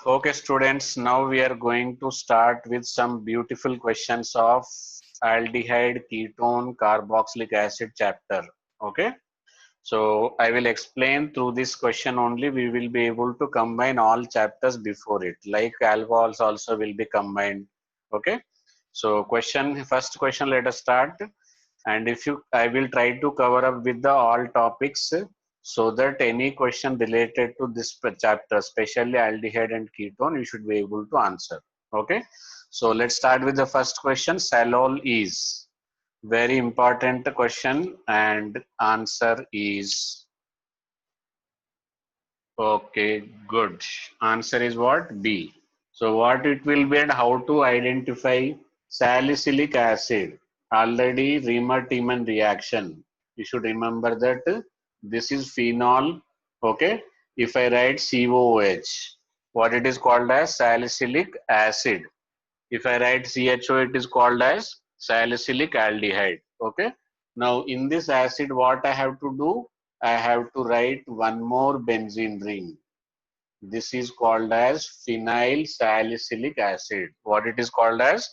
Okay, students, now we are going to start with some beautiful questions of aldehyde, ketone, carboxylic acid chapter. Okay, so I will explain through this question only. We will be able to combine all chapters before it, like alcohols also will be combined. Okay, so first question, let us start. And if you I will try to cover up with the all topics so that any question related to this chapter, especially aldehyde and ketone, you should be able to answer. Okay, so let's start with the first question. Salol is very important question, and answer is okay, good. Answer is what? B. So what it will be and how to identify salicylic acid? Already Riemann-Tiemann reaction. You should remember that this is phenol. Okay. If I write COOH, what it is called as salicylic acid. If I write CHO, it is called as salicylic aldehyde. Okay. Now in this acid, what I have to do? I have to write one more benzene ring. This is called as phenyl salicylic acid. What it is called as?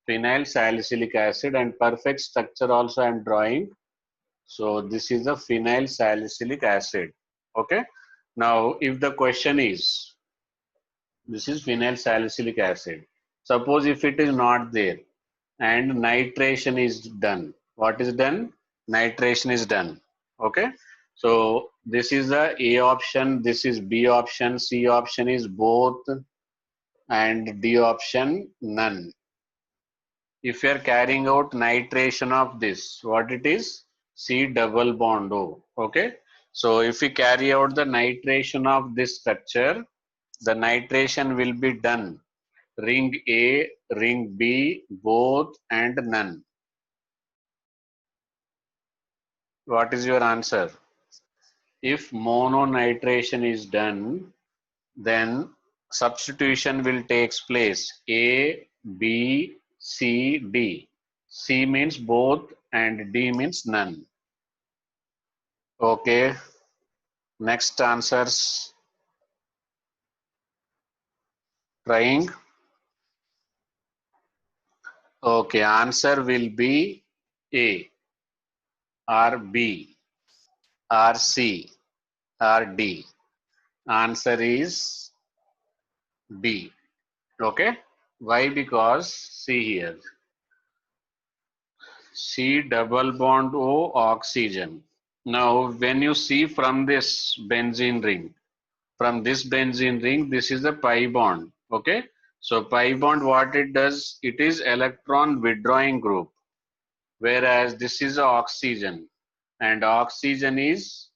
Phenyl salicylic acid, and perfect structure also I am drawing. So this is the phenyl salicylic acid. Okay. Now if the question is, this is phenyl salicylic acid. Suppose if it is not there and nitration is done. What is done? Nitration is done. Okay. So this is the A option, this is B option, C option is both, and D option none. If you are carrying out nitration of this, what it is? C double bond O. Okay. So if we carry out the nitration of this structure, the nitration will be done. Ring A, ring B, both and none. What is your answer? If mononitration is done, then substitution will take place. A, B, C, D. C means both and D means none. Okay. Next answers. Trying. Okay. Answer will be A, or B, or C, or D. Answer is B. Okay. Why? Because see here. C double bond O oxygen. Now, when you see from this benzene ring, this is the pi bond. Okay. So pi bond, what it does, it is electron withdrawing group, whereas this is oxygen, and oxygen is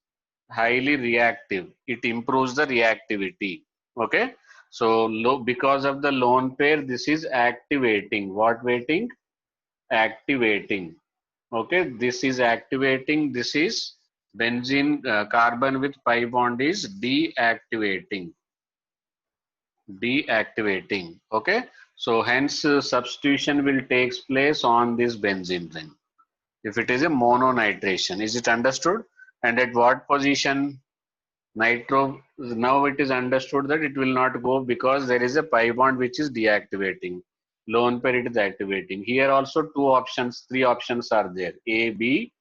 highly reactive. It improves the reactivity. Okay. So because of the lone pair, this is activating. What waiting? Activating. Okay, this is activating. This is benzene carbon with pi bond is deactivating. Deactivating. Okay, so hence substitution will take place on this benzene ring. If it is a mononitration, is it understood? And at what position? Nitro. Now it is understood that it will not go because there is a pi bond which is deactivating. Lone pair it is activating. Here also two options, three options are there. A, B,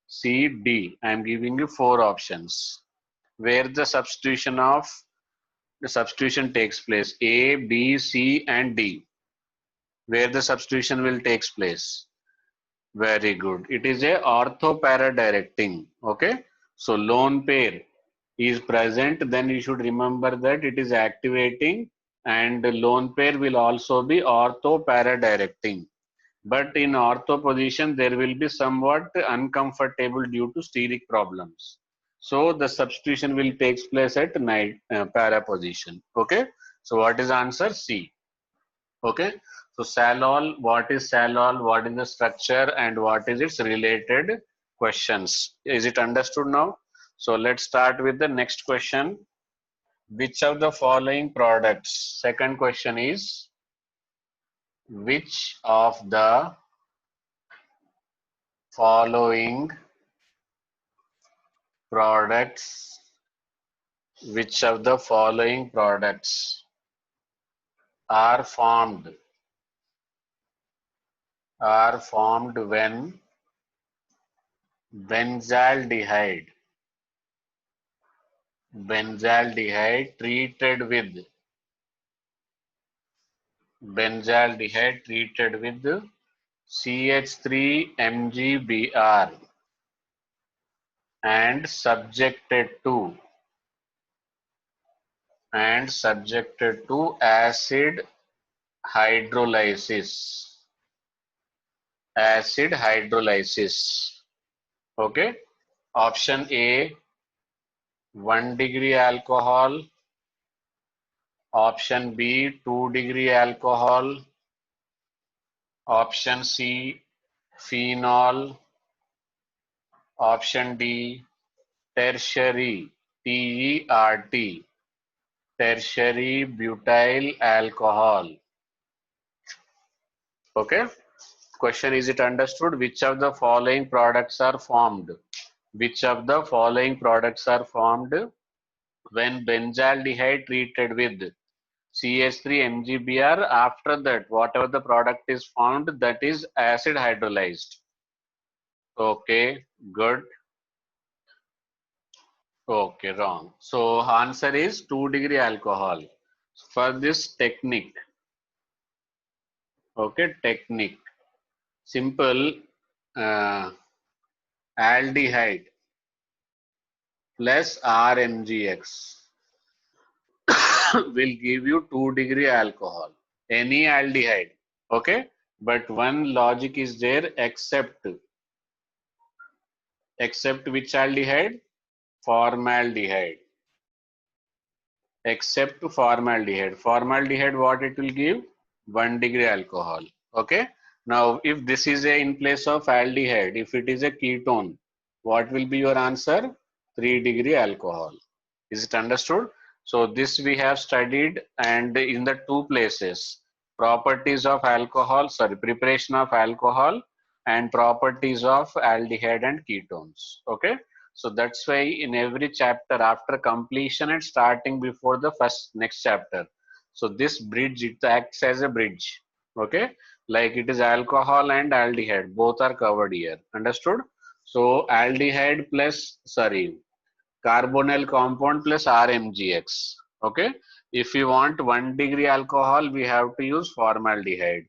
C, D. I am giving you four options where the substitution takes place. A, B, C, and D. Where the substitution will takes place. Very good. It is a ortho para directing. Okay. So lone pair is present, then you should remember that it is activating, and the lone pair will also be ortho para directing. But in ortho position, there will be somewhat uncomfortable due to steric problems. So the substitution will take place at para position. Okay. So what is answer? C. Okay. So Salol, what is Salol? What is the structure and what is its related questions? Is it understood now? So let's start with the next question. Which of the following products? Second question is, which of the following products, which of the following products are formed when benzaldehyde treated with CH3 MgBr and subjected to acid hydrolysis. Okay. Option A, 1 degree alcohol. Option B, 2 degree alcohol. Option C, phenol. Option D, tertiary, TERT, tertiary butyl alcohol. Okay. Question, is it understood? Which of the following products are formed? Which of the following products are formed when benzaldehyde treated with CH3 MgBr? After that, whatever the product is formed, that is acid hydrolyzed. Okay, good. Okay, wrong. So answer is 2 degree alcohol. For this technique, okay, technique, simple aldehyde plus RMGX will give you 2 degree alcohol. Any aldehyde, okay? But one logic is there, except which aldehyde? Formaldehyde. Except formaldehyde. Formaldehyde, what it will give? 1 degree alcohol. Okay. Now, if this is a in place of aldehyde, if it is a ketone, what will be your answer? 3 degree alcohol. Is it understood? So this we have studied, and in the two places, properties of alcohol, sorry, preparation of alcohol and properties of aldehyde and ketones. Okay. So that's why in every chapter, after completion and starting before the first next chapter, so this bridge, it acts as a bridge. Okay. Like it is alcohol and aldehyde, both are covered here. Understood? So aldehyde plus, sorry, carbonyl compound plus RMGX. Okay. If we want 1 degree alcohol, we have to use formaldehyde.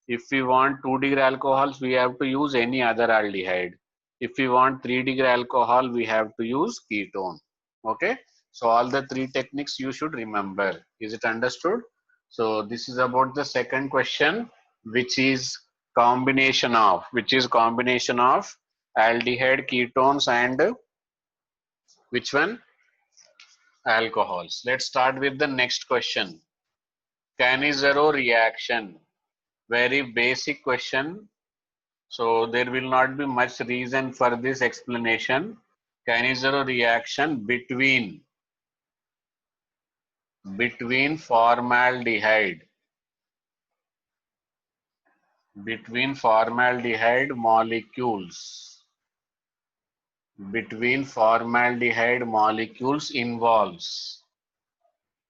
If we want 2 degree alcohols, we have to use any other aldehyde. If we want 3 degree alcohol, we have to use ketone. Okay. So all the three techniques you should remember. Is it understood? So this is about the second question, which is combination of aldehyde, ketones, and which one? Alcohols. Let's start with the next question. Cannizzaro reaction. Very basic question. So there will not be much reason for this explanation. Cannizzaro reaction between formaldehyde molecules involves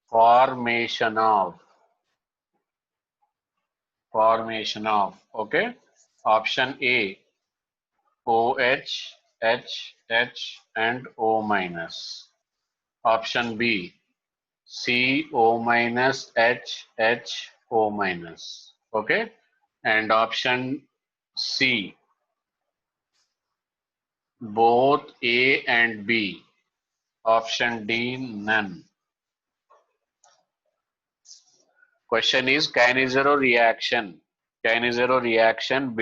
formation of, okay, option A, OH, H, H and O minus. Option B, CO minus, H, H, O minus. Okay. And option C, both A and B. Option D, none. Question is Cannizzaro reaction. Cannizzaro reaction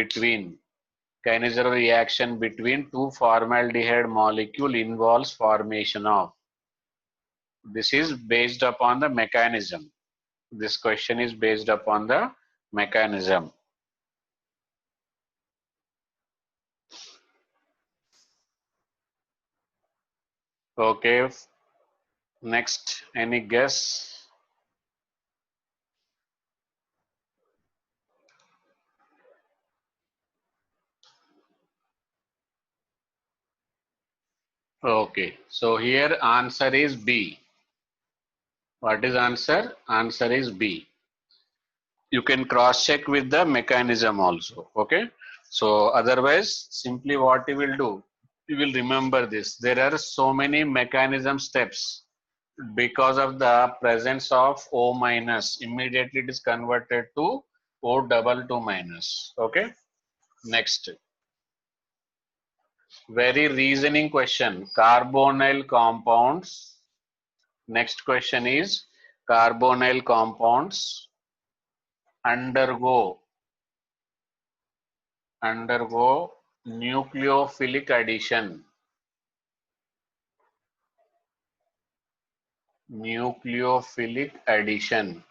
between two formaldehyde molecule involves formation of. This is based upon the mechanism. This question is based upon the mechanism. Okay. Next, any guess? Okay. So here answer is B. What is answer? Answer is B. You can cross check with the mechanism also. Okay. So otherwise, simply what you will do, you will remember this. There are so many mechanism steps because of the presence of O minus. Immediately it is converted to O double two minus. Okay. Next, very reasoning question. Carbonyl compounds. Next question is carbonyl compounds undergo nucleophilic addition. Nucleophilic addition.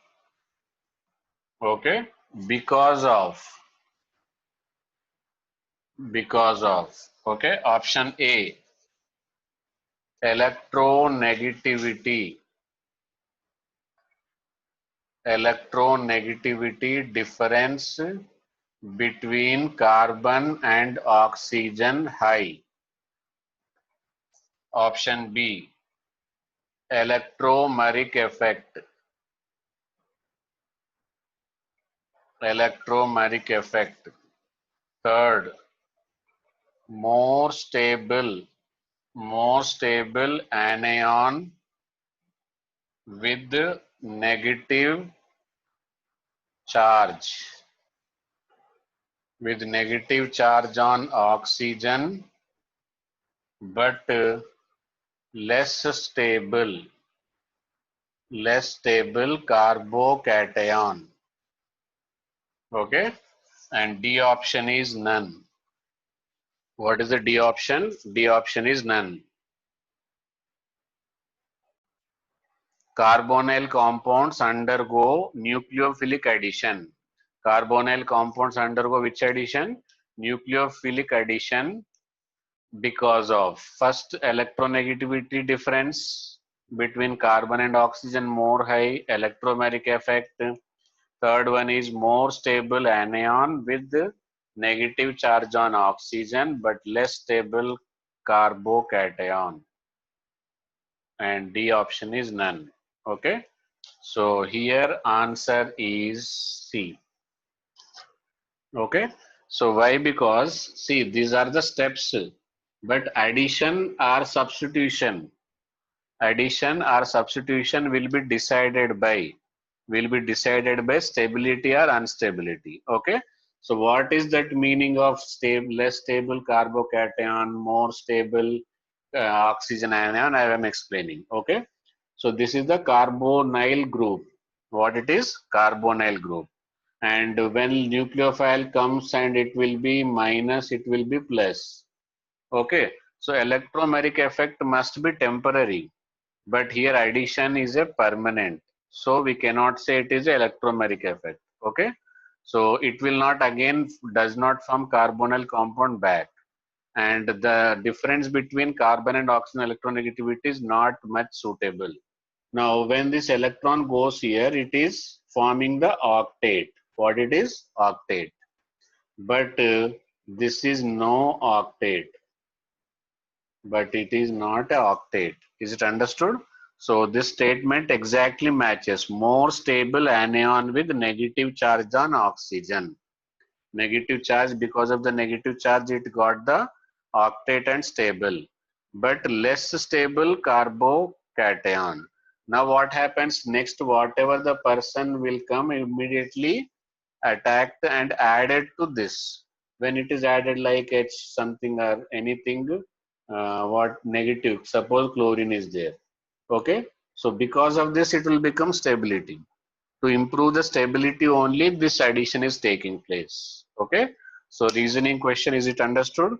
Okay. Because of. Because of. Okay. Option A. Electronegativity. Electronegativity difference between carbon and oxygen high. Option B. Electromeric effect. Electromeric effect. Third, more stable anion with negative charge. With negative charge on oxygen, but less stable carbocation. Okay. And D option is none. What is the D option? D option is none. Carbonyl compounds undergo nucleophilic addition. Carbonyl compounds undergo which addition? Nucleophilic addition because of first electronegativity difference between carbon and oxygen more high, electromeric effect. Third one is more stable anion with negative charge on oxygen but less stable carbocation. And D option is none. Okay. So here answer is C. Okay. So why? Because see, these are the steps, but addition or substitution will be decided by stability or instability. Okay. So what is that meaning of stable, less stable carbocation, more stable oxygen anion? I am explaining. Okay. So this is the carbonyl group. What it is? Carbonyl group. And when nucleophile comes and it will be minus, it will be plus. Okay. So electromeric effect must be temporary, but here addition is a permanent. So we cannot say it is electromeric effect. Okay. So it will not again does not form carbonyl compound back. And the difference between carbon and oxygen electronegativity is not much suitable. Now, when this electron goes here, it is forming the octet. What it is? Octet. But this is no octet. But it is not a octet. Is it understood? So this statement exactly matches more stable anion with negative charge on oxygen. Negative charge, because of the negative charge, it got the octet and stable, but less stable carbocation. Now what happens next? Whatever the person will come immediately attacked and added to this. When it is added like H something or anything, what negative, suppose chlorine is there. Okay. So because of this, it will become stability. To improve the stability only, this addition is taking place. Okay. So reasoning question, is it understood?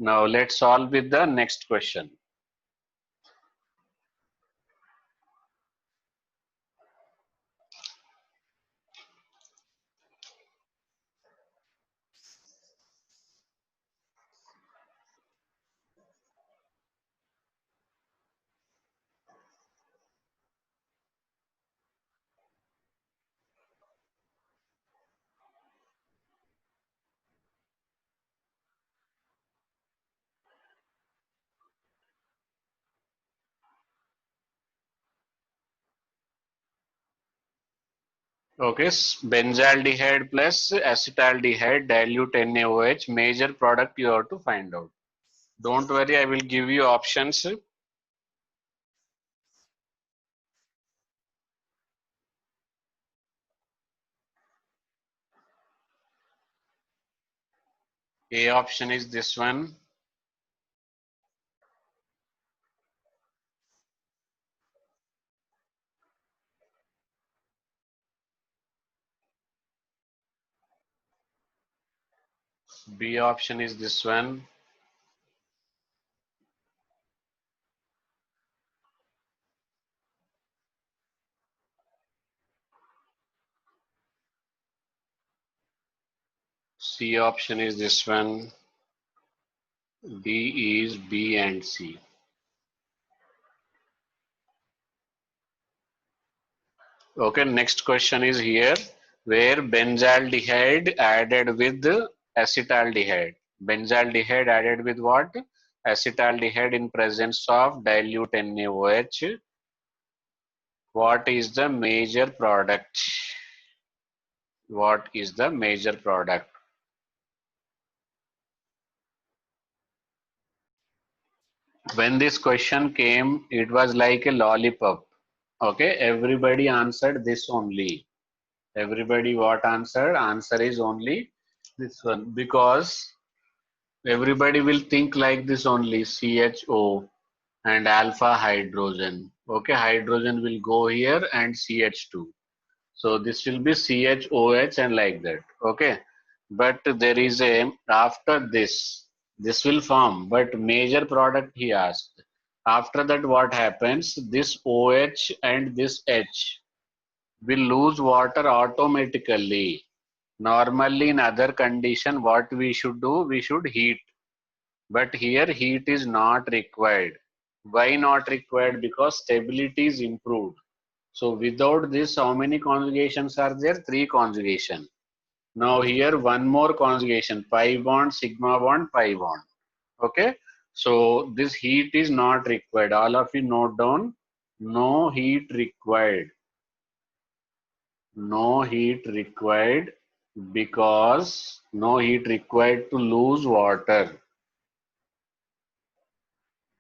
Now let's solve with the next question. Okay, benzaldehyde plus acetaldehyde dilute NaOH, major product you have to find out. Don't worry, I will give you options. A option is this one. B option is this one. C option is this one. D is B and C. Okay, next question is here, where benzaldehyde added with acetaldehyde. Benzaldehyde added with what? Acetaldehyde in presence of dilute NaOH. What is the major product? What is the major product? When this question came, it was like a lollipop. Okay, everybody answered this only. Everybody what answered? Answer is only this one, because everybody will think like this only, CHO and alpha hydrogen. Okay, hydrogen will go here and CH2. So this will be CHOH and like that. Okay, but there is a, after this will form, but major product he asked. After that what happens? This OH and this H will lose water automatically. Normally in other condition what we should do? We should heat. But here heat is not required. Why not required? Because stability is improved. So without this, how many conjugations are there? Three conjugation. Now here one more conjugation, pi bond, sigma bond, pi bond. Okay. So this heat is not required. All of you note down. No heat required. No heat required, because no heat required to lose water.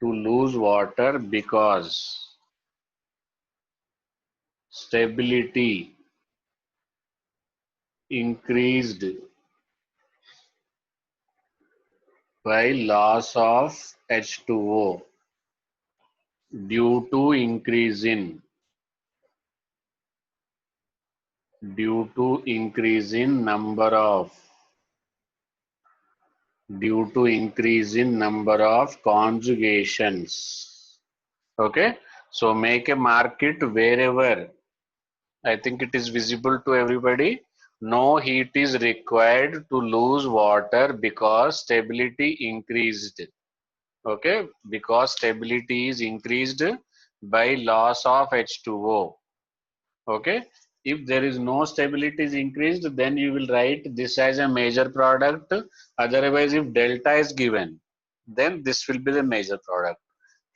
To lose water because stability increased by loss of H2O due to increase in number of conjugations. Okay, so make a mark it wherever I think it is visible to everybody. No heat is required to lose water because stability increased. Okay, because stability is increased by loss of H2O. Okay, if there is no stability is increased, then you will write this as a major product. Otherwise, if delta is given, then this will be the major product.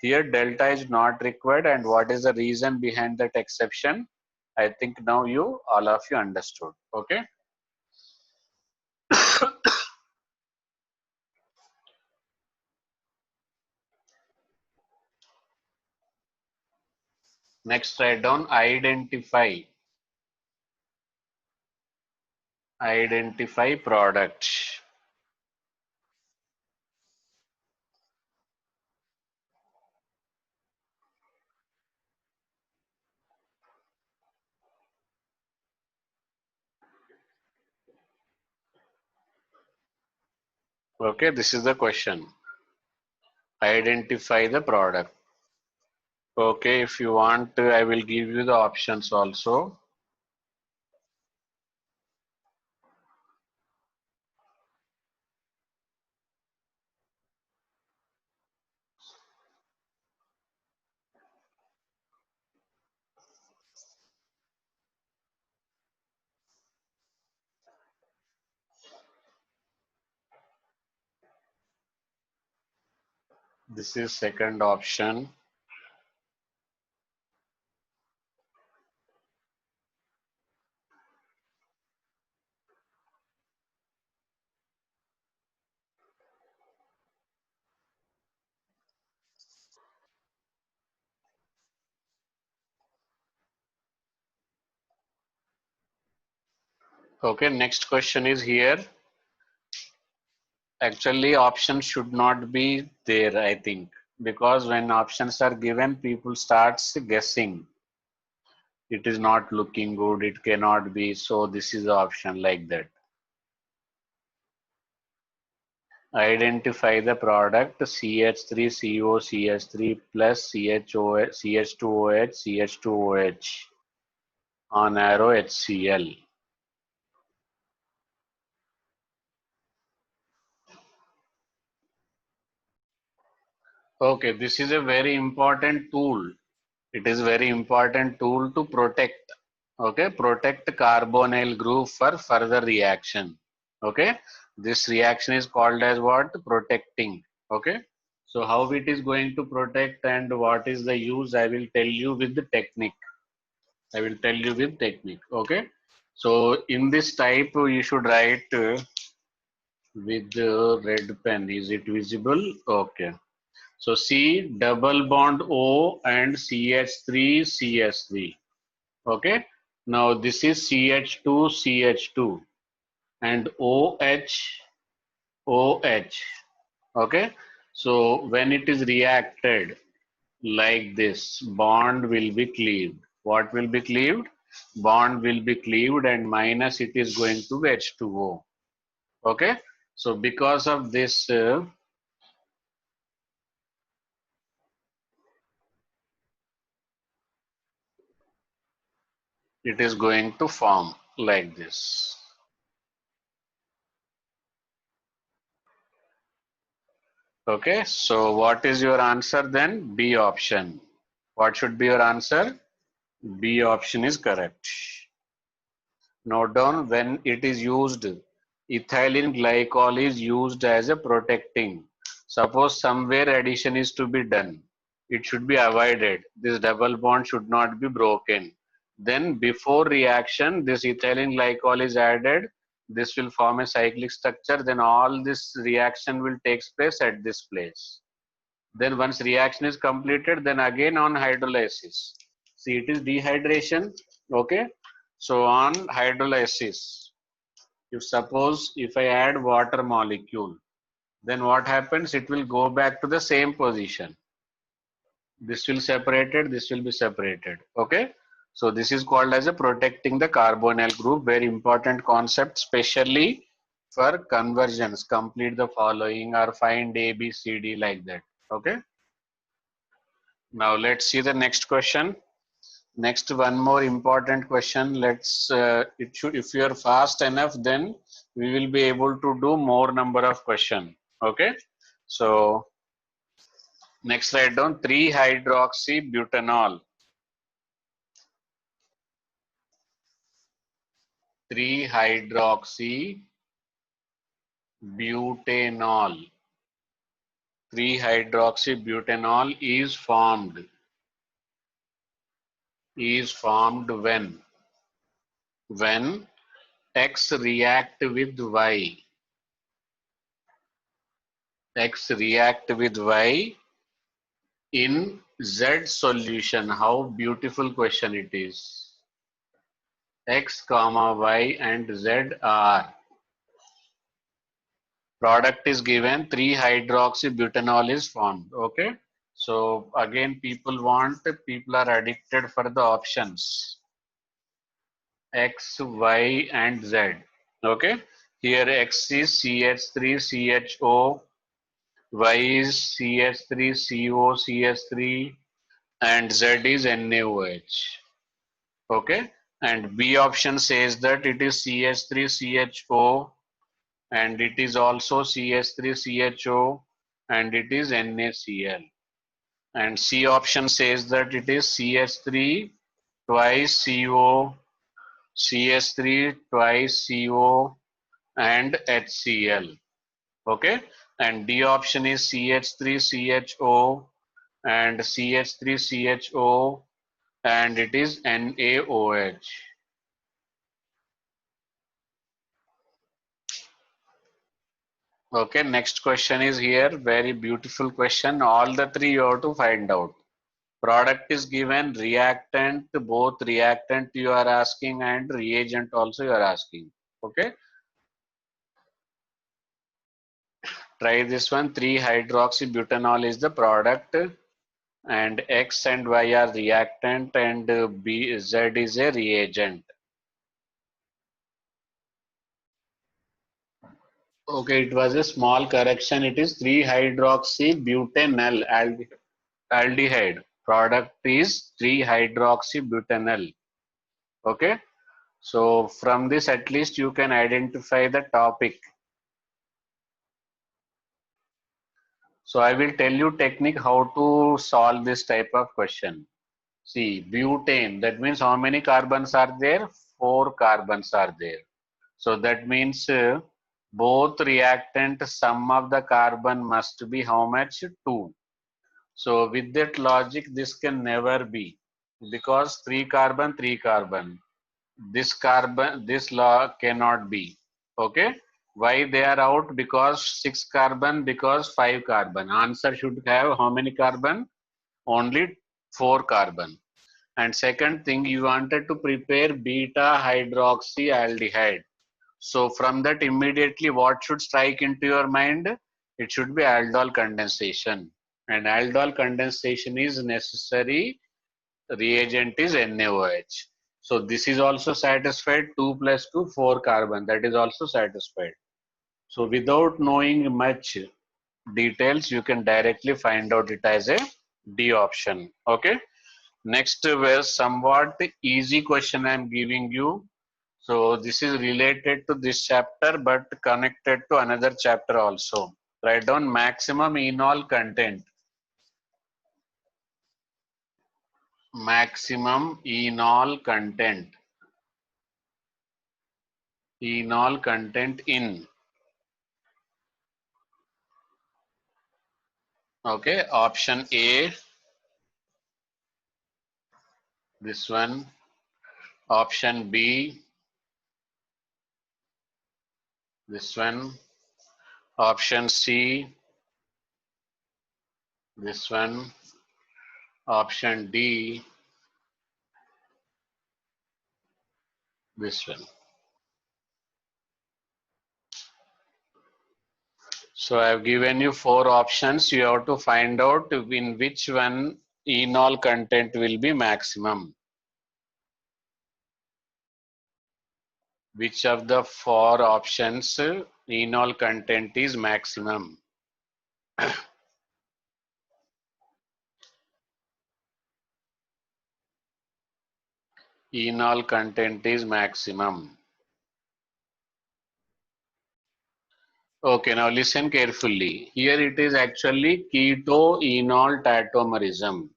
Here delta is not required, and what is the reason behind that exception? I think now you all of you understood. Okay. Next, write down identify. Identify product. Okay, this is the question. Identify the product. Okay, if you want, I will give you the options also. This is second option. Okay, next question is here. Actually, options should not be there, I think, because when options are given, people starts guessing. It is not looking good, it cannot be, so this is the option like that. Identify the product CH3CO CH3 plus CHO, CH2OH CH2OH on arrow HCl. Okay, this is a very important tool. It is very important tool to protect. Okay, protect carbonyl group for further reaction. Okay, this reaction is called as what? Protecting. Okay, so how it is going to protect and what is the use, I will tell you with the technique. I will tell you with technique. Okay, so in this type you should write with the red pen. Is it visible? Okay. So C double bond O and CH3 CH3. Okay. Now this is CH2 CH2 and OH OH. Okay. So when it is reacted like this, bond will be cleaved. What will be cleaved? Bond will be cleaved and minus it is going to H2O. Okay. So because of this, it is going to form like this. Okay, so what is your answer then? B option. What should be your answer? B option is correct. Note down when it is used, ethylene glycol is used as a protecting. Suppose somewhere addition is to be done, it should be avoided. This double bond should not be broken. Then before reaction, this ethylene glycol is added. This will form a cyclic structure. Then all this reaction will take place at this place. Then once reaction is completed, then again on hydrolysis. See, it is dehydration. Okay. So on hydrolysis, if suppose if I add water molecule, then what happens? It will go back to the same position. This will separated, this will be separated. Okay. So this is called as a protecting the carbonyl group. Very important concept, especially for conversions. Complete the following or find A, B, C, D like that. Okay. Now let's see the next question. Next, one more important question. Let's it should, if you are fast enough, then we will be able to do more number of question. Okay. So next, write down 3-hydroxybutanol. 3-hydroxybutanol. 3-hydroxybutanol is formed when X react with Y. X react with Y in Z solution. How beautiful question it is. X comma Y and Z are. Product is given, 3-hydroxybutanol is formed. Okay. So again, people are addicted for the options. X, Y and Z. Okay. Here X is CH3CHO, Y is CH3CO, CH3 and Z is NaOH. Okay. And B option says that it is CH3CHO and it is also CH3CHO and it is NaCl. And C option says that it is CH3 twice CO, CH3 twice CO and HCl. Okay. And D option is CH3CHO and CH3CHO and it is NaOH. Okay, next question is here. Very beautiful question. All the three you have to find out. Product is given, reactant, both reactant you are asking and reagent also you are asking. Okay, try this one. 3-hydroxybutanol is the product, and X and Y are reactant, and Z is a reagent. Okay, it was a small correction. It is 3-hydroxybutanol aldehyde. Product is 3-hydroxybutanol. Okay, so from this at least you can identify the topic. So I will tell you technique how to solve this type of question. See, butane, that means how many carbons are there? 4 carbons are there. So that means both reactant sum of the carbon must be how much? 2. So with that logic, this can never be, because 3 carbon, 3 carbon. This carbon, this law cannot be. Okay. Why they are out? Because 6 carbon, because 5 carbon. Answer should have how many carbon? Only 4 carbon. And second thing, you wanted to prepare beta hydroxyaldehyde. So from that immediately what should strike into your mind? It should be aldol condensation. And aldol condensation is necessary. Reagent is NaOH. So this is also satisfied. 2 plus 2, 4 carbon. That is also satisfied. So without knowing much details, you can directly find out it as a D option. Okay. Next was somewhat easy question I am giving you. So this is related to this chapter but connected to another chapter also. Write down maximum enol content. Maximum enol content. Enol content in. Okay, option A, this one. Option B, this one. Option C, this one. Option D, this one. So I have given you 4 options. You have to find out in which one enol content will be maximum. Which of the 4 options enol content is maximum? Enol content is maximum. Okay, now listen carefully. Here it is actually keto-enol tautomerism.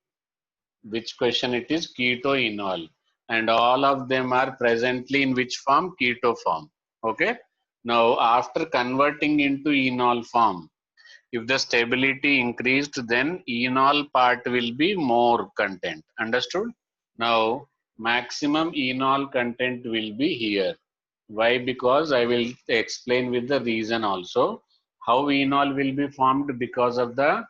Which question it is? Keto-enol. And all of them are presently in which form? Keto form. Okay. Now after converting into enol form, if the stability increased, then enol part will be more content. Understood? Now maximum enol content will be here. Why? Because I will explain with the reason also. How enol will be formed? Because of the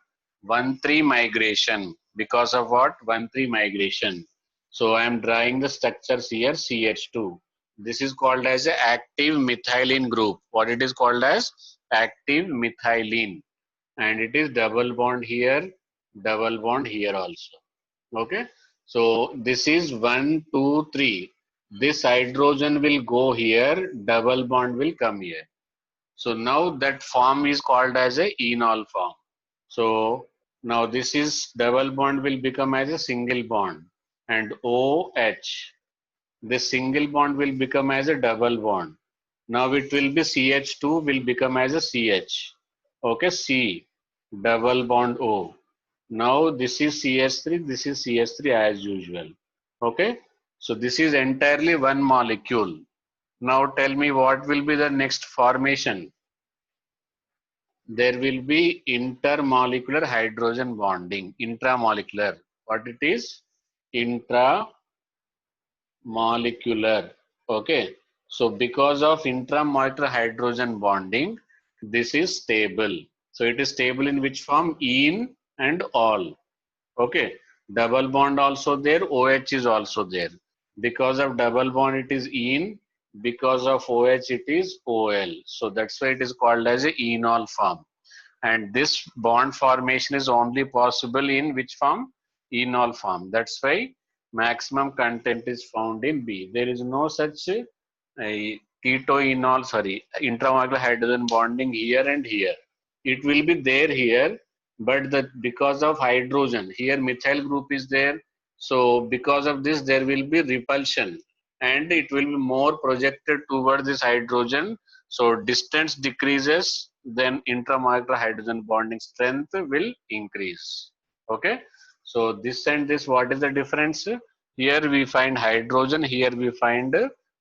1,3 migration. Because of what? 1,3 migration. So I am drawing the structures here, CH2. This is called as a active methylene group. What it is called as? Active methylene. And it is double bond here, double bond here also. Okay. So this is 1, 2, 3. This hydrogen will go here, double bond will come here. So now that form is called as a enol form. So now this is double bond will become as a single bond, and OH. This single bond will become as a double bond. Now it will be CH2 will become as a CH. Okay, C, double bond O. Now this is CH3, this is CH3 as usual. Okay, so this is entirely one molecule. Now tell me what will be the next formation. There will be intermolecular hydrogen bonding. Intramolecular. What it is? Intramolecular. Okay. So because of intramolecular hydrogen bonding, this is stable. So it is stable in which form? In and all. Okay. Double bond also there. OH is also there. Because of double bond, it is in. Because of OH it is OL. So that's why it is called as a enol form. And this bond formation is only possible in which form? Enol form. That's why maximum content is found in B. There is no such keto-enol, sorry, intramolecular hydrogen bonding here and here. It will be there here, but because of hydrogen, here methyl group is there. So because of this, there will be repulsion and it will be more projected toward this hydrogen. So distance decreases, then intramolecular hydrogen bonding strength will increase. Okay. So this and this, what is the difference? Here we find hydrogen, here we find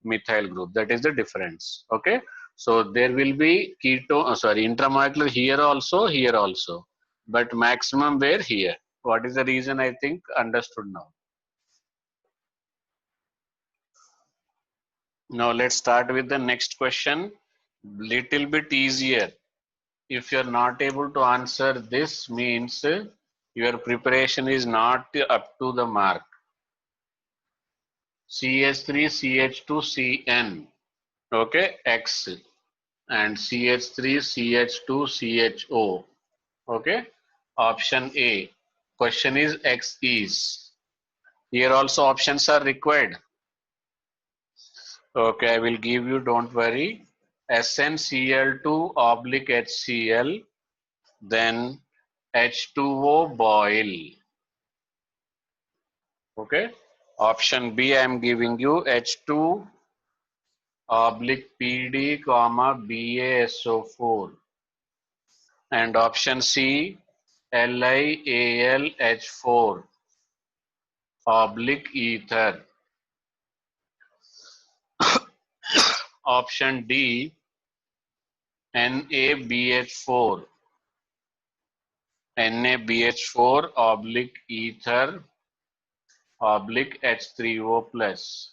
methyl group. That is the difference. Okay. So there will be intramolecular here also, but maximum where here. What is the reason? I think understood now. Now let's start with the next question. Little bit easier. If you're not able to answer this, means your preparation is not up to the mark. CH3, CH2, CN, okay, X, and CH3, CH2, CHO, okay. Option A. Question is X is. Here also options are required. Okay, I will give you, don't worry. SnCl2 oblique HCl, then H2O boil. Okay. Option B, I am giving you H2 oblique PD, comma BaSO4. And option C, LiAlH4 oblique ether. Option D, NaBH4 oblique ether oblique H3O plus.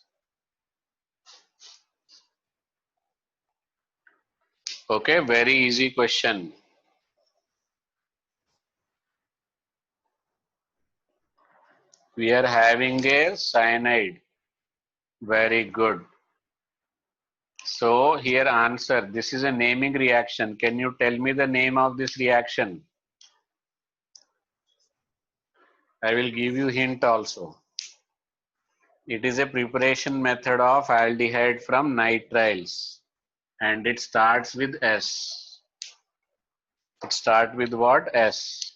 Okay, very easy question. We are having a cyanide. Very good. So here answer. This is a naming reaction. Can you tell me the name of this reaction? I will give you hint also. It is a preparation method of aldehyde from nitriles. And it starts with S. It starts with what? S.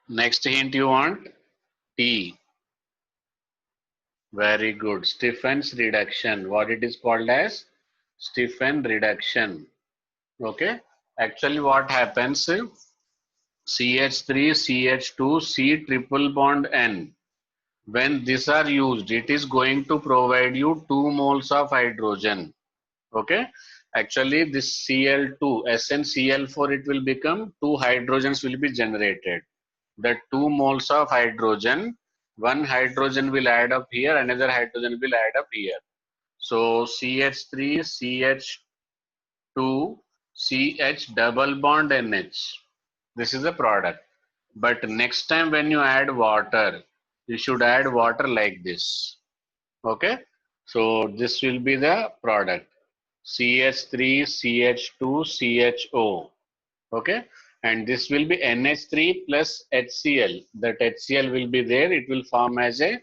Next hint you want? T. Very good. Stephen's reduction. What it is called as? Stephen reduction. Okay. Actually what happens? CH3, CH2, C triple bond N. When these are used, it is going to provide you 2 moles of hydrogen. Okay. Actually this Cl2, SnCl4, it will become 2 hydrogens will be generated. The 2 moles of hydrogen, one hydrogen will add up here, another hydrogen will add up here. So CH3, CH2, CH double bond NH. This is the product. But next time when you add water, you should add water like this. Okay. So this will be the product. CH3, CH2, CHO. Okay. And this will be NH3 plus HCl. That HCl will be there. It will form as a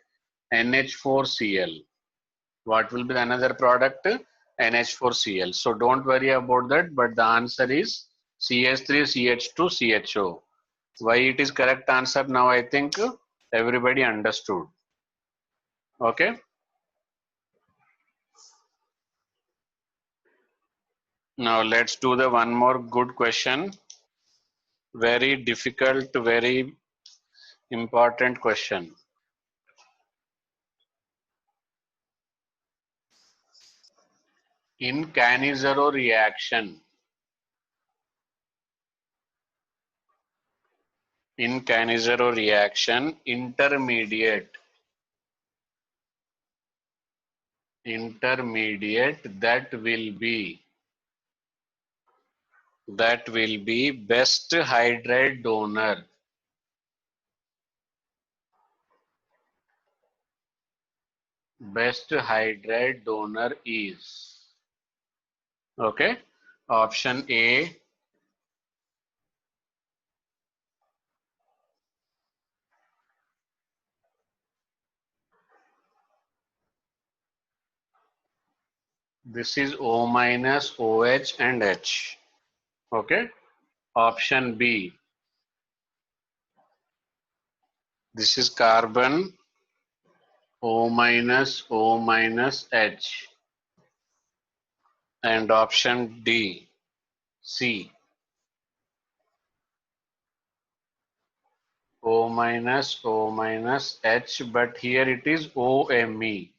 NH4Cl. What will be another product? NH4Cl. So don't worry about that. But the answer is CH3, CH2, CHO. Why it is correct answer now, I think everybody understood. Okay. Now let's do the one more good question. Very difficult, very important question. In Cannizzaro reaction, intermediate that will be best hydride donor. best hydride donor is. Okay. Option A, this is O minus, OH and H. Okay. Option B, this is carbon, O minus, O minus H. And option D, C, O minus, O minus H, but here it is OMe.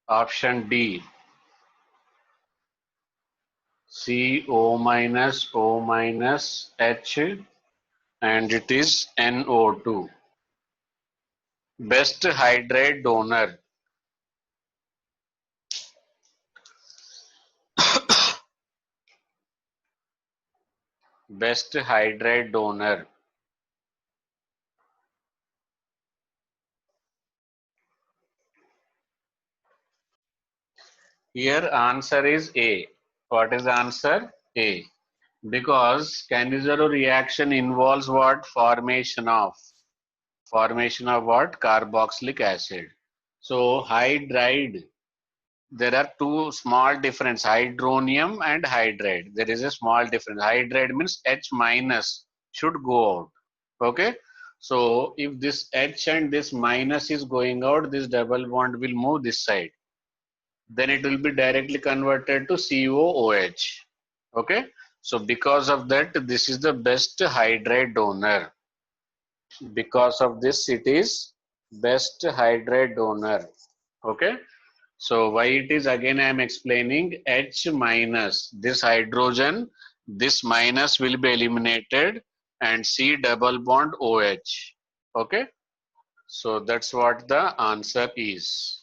Option D, C, O minus, O minus H, and it is NO2. Best hydride donor. Best hydride donor. Here answer is A. What is the answer? A. Because Cannizzaro reaction involves what? Formation of what? Carboxylic acid. So hydride, there are two small difference, hydronium and hydride. There is a small difference. Hydride means H minus should go out. Okay. So if this H and this minus is going out, this double bond will move this side. Then it will be directly converted to COOH. Okay. So because of that, this is the best hydride donor. Because of this, it is best hydride donor. Okay. So why it is, again I am explaining, H minus, this hydrogen, this minus will be eliminated and C double bond OH. Okay. So that's what the answer is.